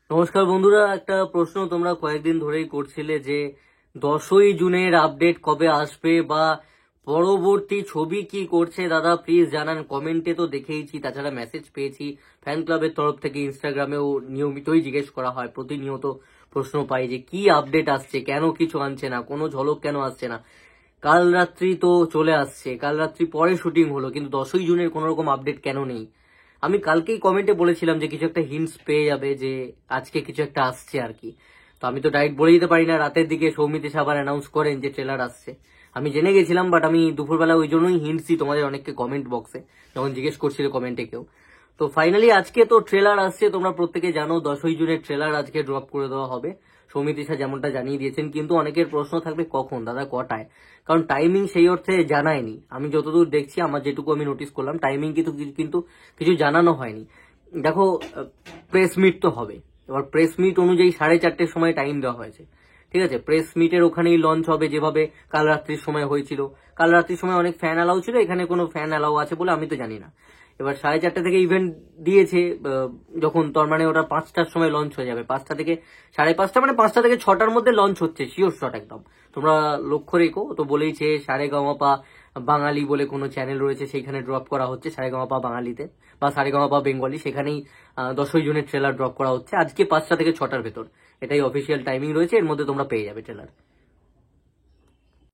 নমস্কার বন্ধুরা, একটা প্রশ্ন তোমরা কয়েকদিন ধরেই করছিলে যে 10ই জুনের আপডেট কবে আসবে বা পরবর্তী ছবি কি করছে দাদা, প্লিজ জানান কমেন্টে। তো দেখেইছি, তাছাড়া মেসেজ পেয়েছি ফ্যান ক্লাবের তরফ থেকে, ইনস্টাগ্রামেও নিয়মিতই জিজ্ঞেস করা হয়, প্রতিনিয়ত প্রশ্ন পাই যে কি আপডেট আসছে, কেন কিছু আনছে না, কোনো ঝলক কেন আসছে না। কাল রাত্রি তো চলে আসছে, কাল রাত্রি পরে শুটিং হলো, কিন্তু 10ই জুনের কোনো রকম আপডেট কেন নেই? আমি কালকেই কমেন্টে বলেছিলাম যে কিছু একটা হিন্টস পেয়ে যাবে যে আজকে কিছু একটা আসছে আর কি। তো আমি তো ডাইরেক্ট বলে দিতে পারি না। রাতের দিকে সৌমিতেশ আবার অ্যানাউন্স করেন যে ট্রেলার আসছে, আমি জেনে গেছিলাম, বাট আমি দুপুরবেলা ওই জন্যই হিন্টস দিই তোমাদের অনেককে কমেন্ট বক্সে, যখন জিজ্ঞেস করছিল কমেন্টে কেউ। তো ফাইনালি আজকে তো ট্রেলার আসছে, তোমরা প্রত্যেকে জানো 10ই জুনের ট্রেলার আজকে ড্রপ করে দেওয়া হবে। সৌমিতেশা যেমনটা জানিয়ে দিয়েছেন, কিন্তু অনেকের প্রশ্ন থাকবে কখন দাদা, কটায়? কারণ টাইমিং সেই অর্থে জানায়নি। আমি যতদূর দেখছি, আমার যেটুকু আমি নোটিস করলাম, টাইমিং কিন্তু কিন্তু কিছু জানানো হয়নি। দেখো, প্রেস মিট তো হবে, এবার প্রেস মিট অনুযায়ী 4:30-র সময় টাইম দেওয়া হয়েছে। ঠিক আছে, প্রেস মিটের ওখানেই লঞ্চ হবে, যেভাবে কাল রাত্রির সময় হয়েছিল। কাল রাত্রির সময় অনেক ফ্যান অ্যালাউ ছিল, এখানে কোনো ফ্যান অ্যালাউ আছে বলে আমি তো জানি না। এবার 4:30 থেকে ইভেন্ট দিয়েছে, যখন তার মানে ওটা 5টার সময় লঞ্চ হয়ে যাবে। 5টা থেকে 5:30, মানে 5টা থেকে 6টার মধ্যে লঞ্চ হচ্ছে, শিওর শট একদম। তোমরা লক্ষ্য রেখো, তো বলেইছে সারেগামাপা বাঙালি বলে কোনো চ্যানেল রয়েছে, সেইখানে ড্রপ করা হচ্ছে সারেগামাপা বাঙালিতে, বা সারেগামাপা বেঙ্গলি, সেখানেই 10ই জুনের ট্রেলার ড্রপ করা হচ্ছে আজকে 5টা থেকে 6টার ভেতর। এটাই অফিসিয়াল টাইমিং রয়েছে, এর মধ্যে তোমরা পেয়ে যাবে ট্রেলার।